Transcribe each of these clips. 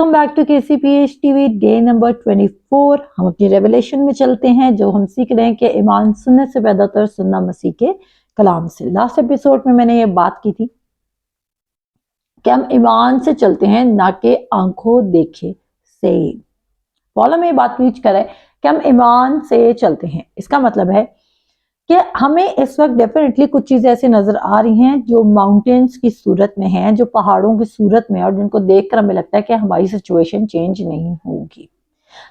Welcome back to KCPH TV day number 24। हम अपनी revelation में चलते हैं जो हम सीख रहे हैं कि ईमान सुनने से पैदा होता है, सुनना मसीह के कलाम से। लास्ट एपिसोड में मैंने ये बात की थी कि हम ईमान से चलते हैं ना कि आंखों देखे से। पॉल में ये बात रीच करे कि हम ईमान से चलते हैं। इसका मतलब है कि हमें इस वक्त डेफिनेटली कुछ चीजें ऐसी नजर आ रही हैं जो माउंटेन्स की सूरत में हैं, जो पहाड़ों की सूरत में, और जिनको देखकर हमें लगता है कि हमारी सिचुएशन चेंज नहीं होगी।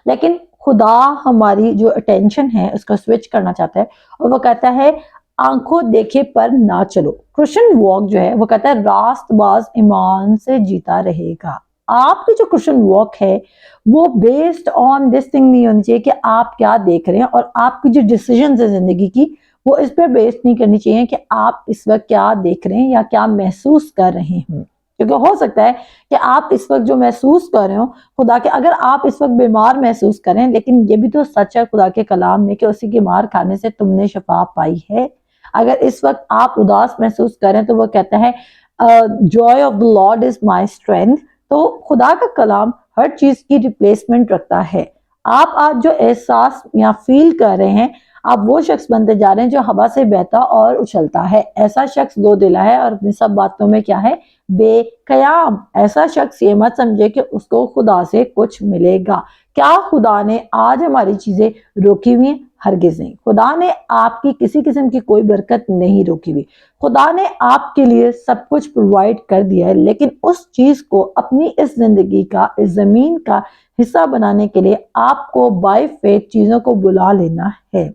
लेकिन खुदा हमारी जो अटेंशन है उसका स्विच करना चाहता है और वो कहता है आंखों देखे पर ना चलो। क्रिश्चियन वॉक जो है वो कहता है रास्तबाज ईमान से जीता रहेगा। आपकी जो क्रिश्चियन वॉक है वो बेस्ड ऑन दिस थिंग नहीं होनी चाहिए कि आप क्या देख रहे हैं, और आपकी जो डिसीजन है जिंदगी की वो इस पर बेस्ड नहीं करनी चाहिए कि आप इस वक्त क्या देख रहे हैं या क्या महसूस कर रहे हैं। क्योंकि हो सकता है कि आप इस वक्त जो महसूस कर रहे हो खुदा के, अगर आप इस वक्त बीमार महसूस करें, लेकिन ये भी तो सच है खुदा के कलाम में कि उसी की मार खाने से तुमने शफा पाई है। अगर इस वक्त आप उदास महसूस करें तो वो कहता है Joy of the Lord is my strength. तो खुदा का कलाम हर चीज की रिप्लेसमेंट रखता है। आप आज जो एहसास या फील कर रहे हैं, आप वो शख्स बनते जा रहे हैं जो हवा से बहता और उछलता है। ऐसा शख्स दो दिला है और अपनी सब बातों में क्या है, बेकयाम। ऐसा शख्स ये मत समझे कि उसको खुदा से कुछ मिलेगा। क्या खुदा ने आज हमारी चीजें रोकी हुई हैं? हरगिज नहीं। खुदा ने आपकी किसी किस्म की कोई बरकत नहीं रोकी हुई। खुदा ने आपके लिए सब कुछ प्रोवाइड कर दिया है, लेकिन उस चीज को अपनी इस जिंदगी का, इस जमीन का हिस्सा बनाने के लिए आपको बाय फेथ चीजों को बुला लेना है।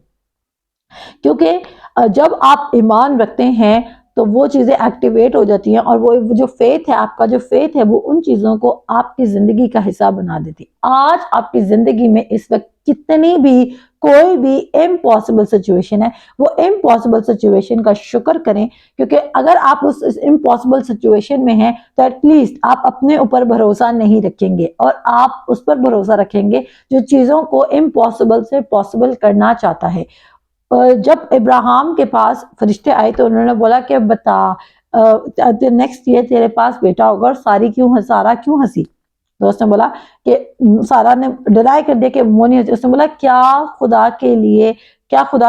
क्योंकि जब आप ईमान रखते हैं तो वो चीजें एक्टिवेट हो जाती हैं, और वो जो फेथ है, आपका जो फेथ है, वो उन चीजों को आपकी जिंदगी का हिस्सा बना देती है। आज आपकी जिंदगी में इस वक्त कितनी भी कोई भी इम्पॉसिबल सिचुएशन है, वो इम्पॉसिबल सिचुएशन का शुक्र करें, क्योंकि अगर आप उस इम्पॉसिबल सिचुएशन में हैं तो एटलीस्ट आप अपने ऊपर भरोसा नहीं रखेंगे और आप उस पर भरोसा रखेंगे जो चीजों को इम्पॉसिबल से पॉसिबल करना चाहता है। जब इब्राहिम के पास फरिश्ते आए तो उन्होंने बोला कि बता नेक्स्ट ईयर तेरे पास बेटा होगा, और सारा क्यों हंसी? तो उसने बोला कि सारा ने डिनाई कर दिया कि वो नहीं हंसी। उसने बोला क्या खुदा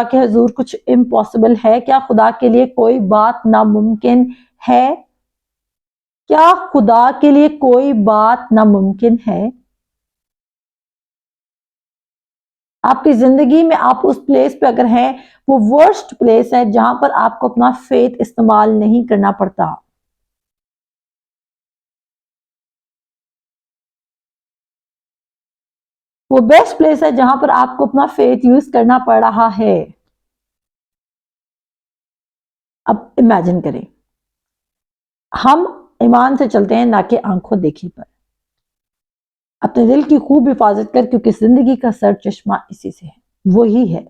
के हजूर कुछ इम्पॉसिबल है? क्या खुदा के लिए कोई बात नामुमकिन है? क्या खुदा के लिए कोई बात नामुमकिन है? आपकी जिंदगी में आप उस प्लेस पे अगर हैं, वो वर्स्ट प्लेस है जहां पर आपको अपना फेथ इस्तेमाल नहीं करना पड़ता। वो बेस्ट प्लेस है जहां पर आपको अपना फेथ यूज करना पड़ रहा है। अब इमेजिन करें, हम ईमान से चलते हैं ना कि आंखों देखी पर। अपने दिल की खूब हिफाजत कर, क्योंकि जिंदगी का सर चश्मा इसी से है, वही है।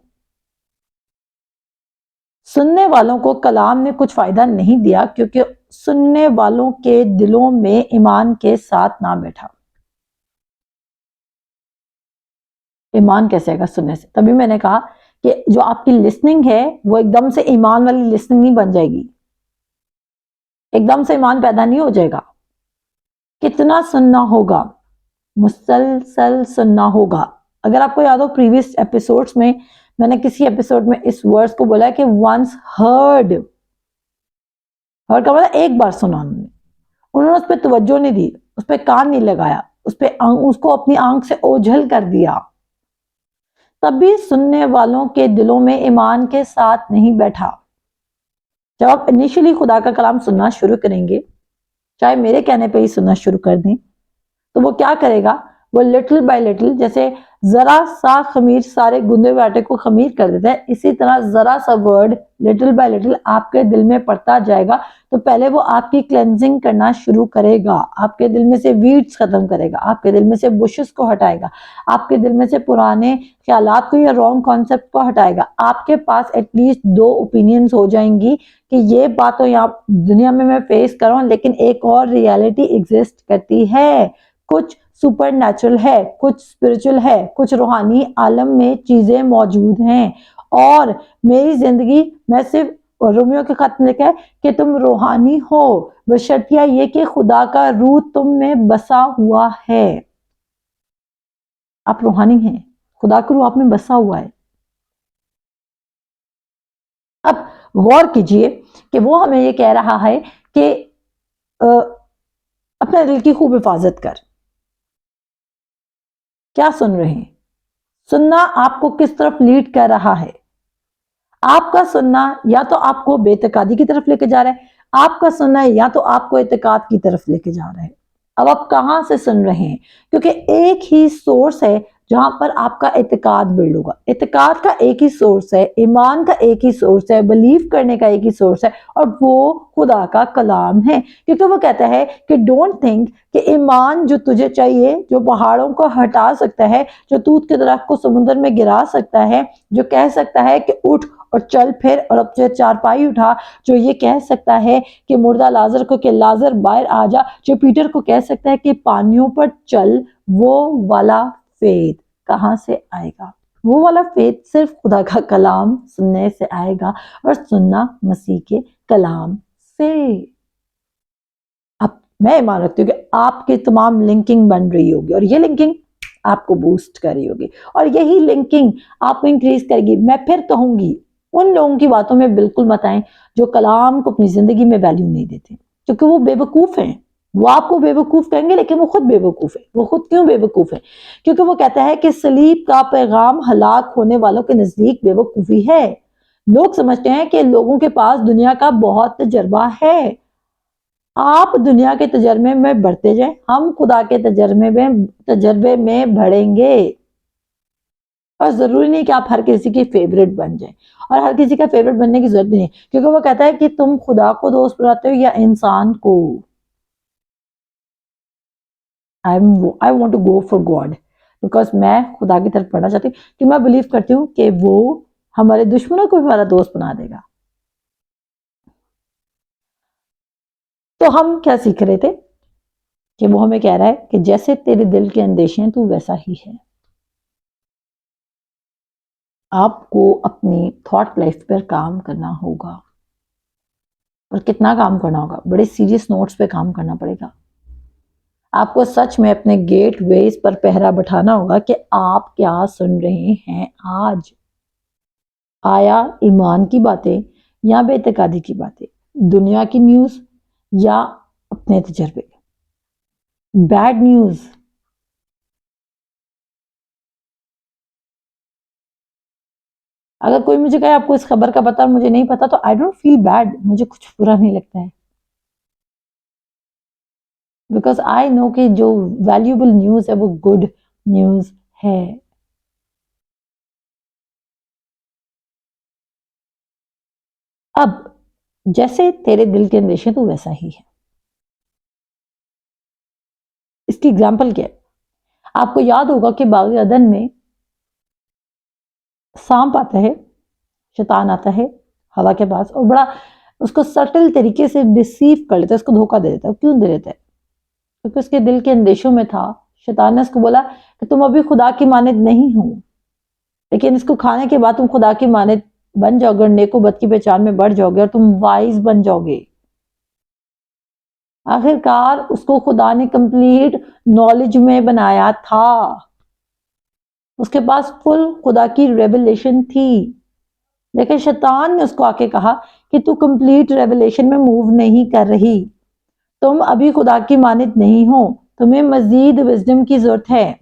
सुनने वालों को कलाम ने कुछ फायदा नहीं दिया, क्योंकि सुनने वालों के दिलों में ईमान के साथ ना बैठा। ईमान कैसे आएगा? सुनने से। तभी मैंने कहा कि जो आपकी लिसनिंग है वो एकदम से ईमान वाली लिसनिंग नहीं बन जाएगी, एकदम से ईमान पैदा नहीं हो जाएगा। कितना सुनना होगा, मुसलसल सुनना होगा। अगर आपको याद हो प्रीवियस एपिसोड्स में मैंने किसी एपिसोड में इस वर्ड्स को बोला कि वंस हर्ड का मतलब एक बार सुना उन्होंने उस पर तवज्जो नहीं दी, उस पर कान नहीं लगाया, उसको अपनी आंख से ओझल कर दिया, तभी सुनने वालों के दिलों में ईमान के साथ नहीं बैठा। जब आप इनिशियली खुदा का कलाम सुनना शुरू करेंगे, चाहे मेरे कहने पे ही सुनना शुरू कर दें, तो वो क्या करेगा, वो लिटिल बाय लिटिल, जैसे जरा सा खमीर सारे गुंदे हुए आटे को खमीर कर देता है, इसी तरह जरा सा वर्ड लिटिल बाय लिटिल आपके दिल में पड़ता जाएगा। तो पहले वो आपकी क्लेंजिंग करना शुरू करेगा, आपके दिल में से वीड्स खत्म करेगा, आपके दिल में से बुशेस को हटाएगा, आपके दिल में से पुराने ख्यालात को या रॉन्ग कॉन्सेप्ट को हटाएगा। आपके पास एटलीस्ट 2 ओपिनियंस हो जाएंगी कि ये बात तो यहाँ दुनिया में मैं फेस कर रहा हूँ, लेकिन एक और रियलिटी एग्जिस्ट करती है। कुछ सुपर नेचुरल है, कुछ स्पिरिचुअल है, कुछ रूहानी आलम में चीजें मौजूद हैं, और मेरी जिंदगी मैं सिर्फ और रोमियो के खत में लिखा है कि तुम रूहानी हो, बशर्तिया ये कि खुदा का रूह तुम में बसा हुआ है। आप रूहानी हैं, खुदा का रूह आप में बसा हुआ है। अब गौर कीजिए कि वो हमें ये कह रहा है कि अपने दिल की खूब हिफाजत कर। क्या सुन रहे हैं? सुनना आपको किस तरफ लीड कर रहा है? आपका सुनना या तो आपको बेतकादी की तरफ लेके जा रहा है, आपका सुनना या तो आपको इत्तेकाद की तरफ लेके जा रहा है। अब आप कहां से सुन रहे हैं? क्योंकि एक ही सोर्स है जहां पर आपका इत्तेकाद बिल्ड होगा। इत्तेकाद का एक ही सोर्स है, ईमान का एक ही सोर्स है, बिलीव करने का एक ही सोर्स है, और वो खुदा का कलाम है। क्योंकि वो कहता है कि डोंट थिंक कि ईमान जो तुझे चाहिए, जो पहाड़ों को हटा सकता है, जो तूत के दरख्त को समुद्र में गिरा सकता है, जो कह सकता है कि उठ और चल फिर और अब चारपाई उठा, जो ये कह सकता है कि मुर्दा लाजर को कि लाजर बाहर आ जा, जो पीटर को कह सकता है कि पानियों पर चल, वो वाला फेथ कहां से आएगा? वो वाला फेथ सिर्फ खुदा का कलाम सुनने से आएगा, और सुनना मसीह के कलाम से। अब मैं मान रखती हूँ कि आपकी तमाम लिंकिंग बन रही होगी, और ये लिंकिंग आपको बूस्ट कर रही होगी, और यही लिंकिंग आपको इंक्रीज करेगी। मैं फिर कहूंगी, उन लोगों की बातों में बिल्कुल मत आए जो कलाम को अपनी जिंदगी में वैल्यू नहीं देते, क्योंकि वो बेवकूफ हैं। वो आपको बेवकूफ कहेंगे, लेकिन वो खुद बेवकूफ है। वो खुद क्यों बेवकूफ है? क्योंकि वो कहता है कि सलीब का पैगाम हलाक होने वालों के नजदीक बेवकूफी है। लोग समझते हैं कि लोगों के पास दुनिया का बहुत तजर्बा है। आप दुनिया के तजर्बे में बढ़ते जाएं, हम खुदा के तजर्बे में बढ़ेंगे। और जरूरी नहीं कि आप हर किसी की फेवरेट बन जाएं, और हर किसी का फेवरेट बनने की जरूरत नहीं है, क्योंकि वो कहता है कि तुम खुदा को दोस्त बनाते हो या इंसान को। I want to go for God, because मैं खुदा की तरफ बढ़ना चाहती हूँ, कि मैं बिलीव करती हूँ कि वो हमारे दुश्मनों को भी हमारा दोस्त बना देगा। तो हम क्या सीख रहे थे? कि वो हमें कह रहा है कि जैसे तेरे दिल के अंदेशे हैं, तू वैसा ही है। आपको अपनी थॉट लाइफ पर काम करना होगा, और कितना काम करना होगा? बड़े सीरियस नोट्स पे काम करना पड़ेगा। आपको सच में अपने गेट वेज पर पहरा बैठाना होगा कि आप क्या सुन रहे हैं आज। आया ईमान की बातें या बेतकादी की बातें, दुनिया की न्यूज या अपने तजर्बे, बैड न्यूज। अगर कोई मुझे कहे आपको इस खबर का पता, मुझे नहीं पता, तो आई डोंट फील बैड, मुझे कुछ बुरा नहीं लगता है, बिकॉज आई नो कि जो वैल्यूएबल न्यूज है वो गुड न्यूज है। अब जैसे तेरे दिल के अंदेशे, तो वैसा ही है। इसकी एग्जाम्पल क्या है? आपको याद होगा कि बाग अदन में सांप आता है, शैतान आता है हवा के पास, और बड़ा उसको सटल तरीके से डिसीव कर लेता है, उसको धोखा दे देता है। क्यों दे देता है? क्योंकि उसके दिल के अंदेशों में था। शैतान ने उसको बोला कि तुम अभी खुदा की मानद नहीं हो, लेकिन इसको खाने के बाद तुम खुदा की मानद बन जाओगे, और नेको बद की पहचान में बढ़ जाओगे, और तुम वाइज बन जाओगे। आखिरकार उसको खुदा ने कंप्लीट नॉलेज में बनाया था, उसके पास फुल खुदा की रेवलेशन थी। लेकिन शैतान ने उसको आके कहा कि तू कंप्लीट रेवलेशन में मूव नहीं कर रही, तुम अभी खुदा की मानद नहीं हो, तुम्हें मजीद विजडम की जरूरत है।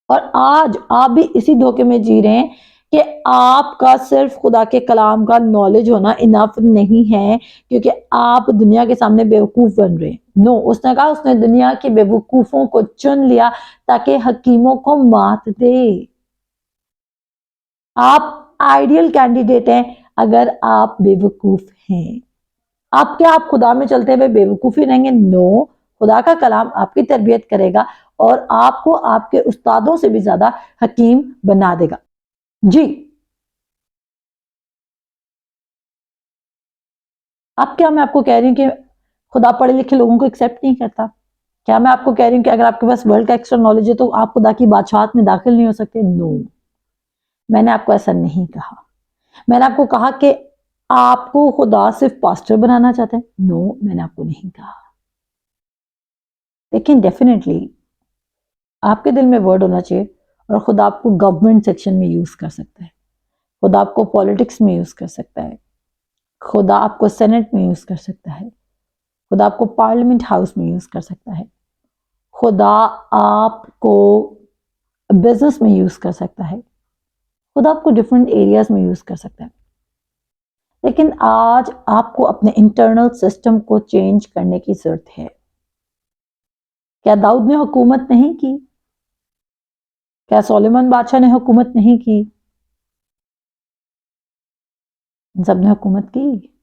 और आज आप भी इसी धोखे में जी रहे हैं कि आपका सिर्फ खुदा के कलाम का नॉलेज होना इनफ नहीं है, क्योंकि आप दुनिया के सामने बेवकूफ बन रहे हैं। नो, उसने कहा उसने दुनिया के बेवकूफों को चुन लिया ताकि हकीमों को मात दे। आप आइडियल कैंडिडेट हैं अगर आप बेवकूफ हैं। आप क्या आप खुदा में चलते हुए बेवकूफी रहेंगे? नो, खुदा का कलाम आपकी तरबियत करेगा और आपको आपके उस्तादों से भी ज्यादा हकीम बना देगा। जी, अब क्या मैं आपको कह रही हूँ कि खुदा पढ़े लिखे लोगों को एक्सेप्ट नहीं करता? क्या मैं आपको कह रही हूँ कि अगर आपके पास वर्ल्ड का एक्स्ट्रा नॉलेज है तो आप खुदा की बादशाहत में दाखिल नहीं हो सकते? नो, मैंने आपको ऐसा नहीं कहा। मैंने आपको कहा कि आपको खुदा सिर्फ पास्टर बनाना चाहता है? नो, मैंने आपको नहीं कहा। लेकिन डेफिनेटली आपके दिल में वर्ड होना चाहिए, और खुदा आपको गवर्नमेंट सेक्शन में यूज कर सकता है, खुदा आपको पॉलिटिक्स में यूज कर सकता है, खुदा आपको सेनेट में यूज कर सकता है, खुदा आपको पार्लियामेंट हाउस में यूज कर सकता है, खुदा आपको बिजनेस में यूज कर सकता है, खुदा आपको डिफरेंट एरियाज में यूज कर सकता है। लेकिन आज आपको अपने इंटरनल सिस्टम को चेंज करने की जरूरत है। क्या दाऊद ने हुकूमत नहीं की? क्या सोलेमन बादशाह ने हुकूमत नहीं की? सब ने हुकूमत की,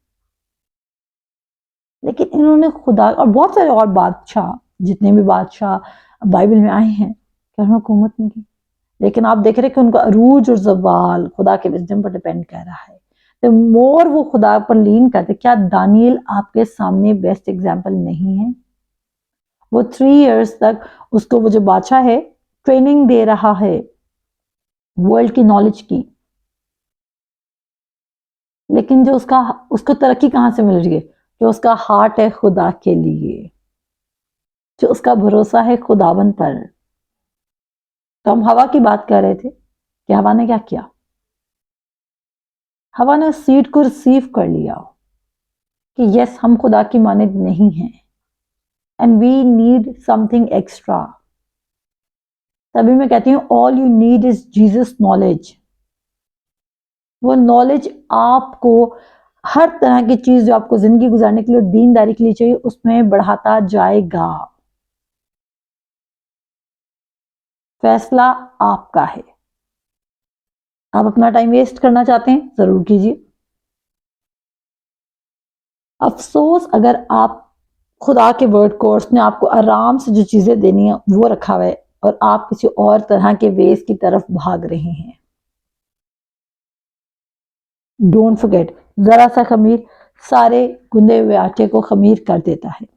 लेकिन इन्होंने खुदा, और बहुत सारे और बादशाह, जितने भी बादशाह बाइबल में आए हैं, क्या उन्होंने हुकूमत नहीं की? लेकिन आप देख रहे हैं कि उनका अरूज और जवाल खुदा के विजडम पर डिपेंड कर रहा है। तो मोर वो खुदा पर लीन करते। क्या दानियल आपके सामने बेस्ट एग्जाम्पल नहीं है? वो 3 इयर्स तक उसको वो जो बादशाह है ट्रेनिंग दे रहा है वर्ल्ड की नॉलेज की, लेकिन जो उसको तरक्की कहां से मिल रही है? जो उसका हार्ट है खुदा के लिए, जो उसका भरोसा है खुदावन पर। तो हम हवा की बात कर रहे थे कि हवा ने क्या किया? हवा ने उस सीड को रिसीव कर लिया कि यस, हम खुदा की मानद नहीं हैं and we need something extra. तभी मैं कहती हूँ all you need is Jesus knowledge. वो नॉलेज आपको हर तरह की चीज जो आपको जिंदगी गुजारने के लिए, दीनदारी के लिए चाहिए, उसमें बढ़ाता जाएगा। फैसला आपका है। आप अपना टाइम वेस्ट करना चाहते हैं, जरूर कीजिए। अफसोस अगर आप खुदा के वर्ड को, उसने आपको आराम से जो चीजें देनी है वो रखा हुआ है, और आप किसी और तरह के वेज की तरफ भाग रहे हैं। डोंट फॉरगेट, जरा सा खमीर सारे गुंदे हुए आटे को खमीर कर देता है।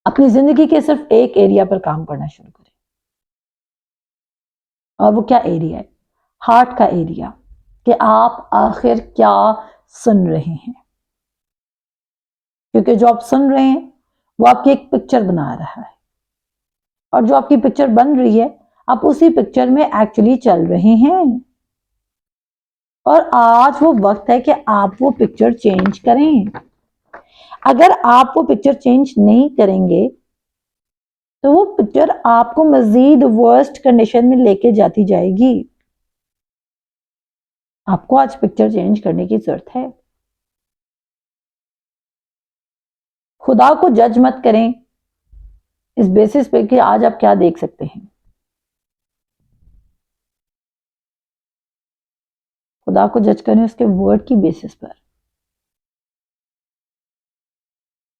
अपनी जिंदगी के सिर्फ एक एरिया पर काम करना शुरू करें, और वो क्या एरिया है? हार्ट का एरिया, कि आप आखिर क्या सुन रहे हैं। क्योंकि जो आप सुन रहे हैं वो आपकी एक पिक्चर बना रहा है, और जो आपकी पिक्चर बन रही है आप उसी पिक्चर में एक्चुअली चल रहे हैं। और आज वो वक्त है कि आप वो पिक्चर चेंज करें। अगर आप वो पिक्चर चेंज नहीं करेंगे तो वो पिक्चर आपको मजीद वर्स्ट कंडीशन में लेके जाती जाएगी। आपको आज पिक्चर चेंज करने की जरूरत है। खुदा को जज मत करें इस बेसिस पे कि आज आप क्या देख सकते हैं। खुदा को जज करें उसके वर्ड की बेसिस पर।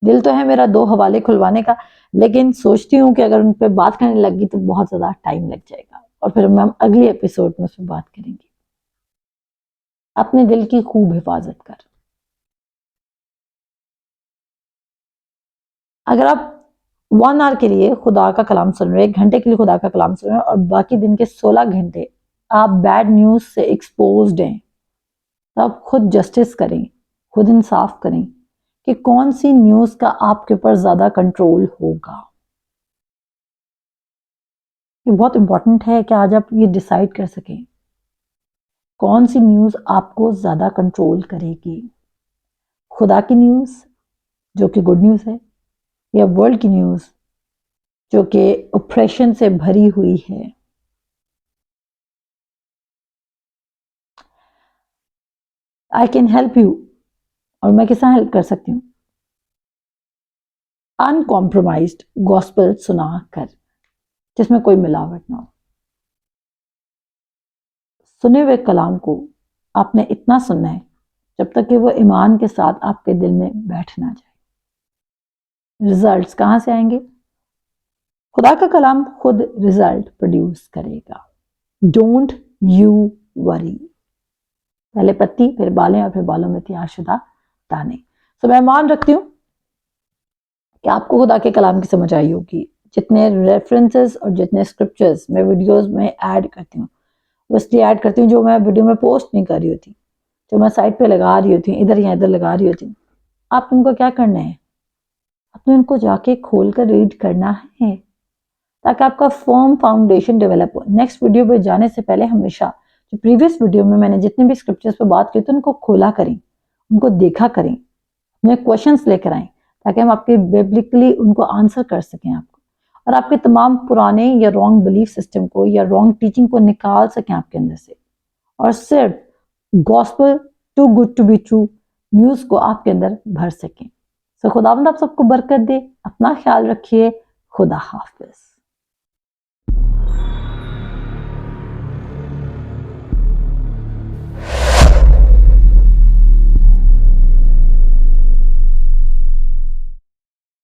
दिल तो है मेरा 2 हवाले खुलवाने का, लेकिन सोचती हूँ कि अगर उन पर बात करने लगी तो बहुत ज्यादा टाइम लग जाएगा, और फिर हम अगले एपिसोड में उस पर बात करेंगे। अपने दिल की खूब हिफाजत कर। अगर आप 1 आवर के लिए खुदा का कलाम सुन रहे हैं, 1 घंटे के लिए खुदा का कलाम सुन रहे हैं, और बाकी दिन के 16 घंटे आप बैड न्यूज से एक्सपोज्ड हैं, तो आप खुद जस्टिस करें, खुद इंसाफ करें कि कौन सी न्यूज का आपके ऊपर ज्यादा कंट्रोल होगा। ये बहुत इंपॉर्टेंट है कि आज आप ये डिसाइड कर सकें कौन सी न्यूज आपको ज्यादा कंट्रोल करेगी। खुदा की न्यूज जो कि गुड न्यूज है, या वर्ल्ड की न्यूज जो कि ऑपरेशन से भरी हुई है। आई कैन हेल्प यू, और मैं किस तरह हेल्प कर सकती हूँ? अनकॉम्प्रोमाइज्ड गॉस्पेल सुना कर, जिसमें कोई मिलावट ना हो। सुने हुए कलाम को आपने इतना सुनना है जब तक कि वो ईमान के साथ आपके दिल में बैठ ना जाए। रिजल्ट्स कहां से आएंगे? खुदा का कलाम खुद रिजल्ट प्रोड्यूस करेगा। Don't you worry. पहले पत्ती, फिर बालें, और फिर बालों में तैयारशुदा दाने। तो मैं मान रखती हूँ कि आपको खुदा के कलाम की समझ आई होगी। जितने रेफरेंसेस और जितने स्क्रिप्चर्स मैं वीडियोस में ऐड करती हूँ, वो इसलिए ऐड करती हूँ जो मैं वीडियो में पोस्ट नहीं कर रही होती, जो मैं साइड पे लगा रही होती हूँ, इधर या इधर लगा रही होती हूँ, आप उनको क्या करना है, आपने उनको जाके खोल कर रीड करना है ताकि आपका फर्म फाउंडेशन डेवलप हो। नेक्स्ट वीडियो पे जाने से पहले हमेशा जो प्रीवियस वीडियो में मैंने जितने भी स्क्रिप्चर्स पे बात की थी उनको खोला करें, उनको देखा करें, अपने क्वेश्चंस लेकर आएं ताकि हम आपके बिब्लिकली उनको आंसर कर सकें आपको, और आपके तमाम पुराने या रॉन्ग बिलीफ सिस्टम को या रॉन्ग टीचिंग को निकाल सकें आपके अंदर से, और सिर्फ gospel to good to be true news को आपके अंदर भर सकें। सो खुदावंद आप सबको बरकत दे, अपना ख्याल रखिए, खुदा हाफिज।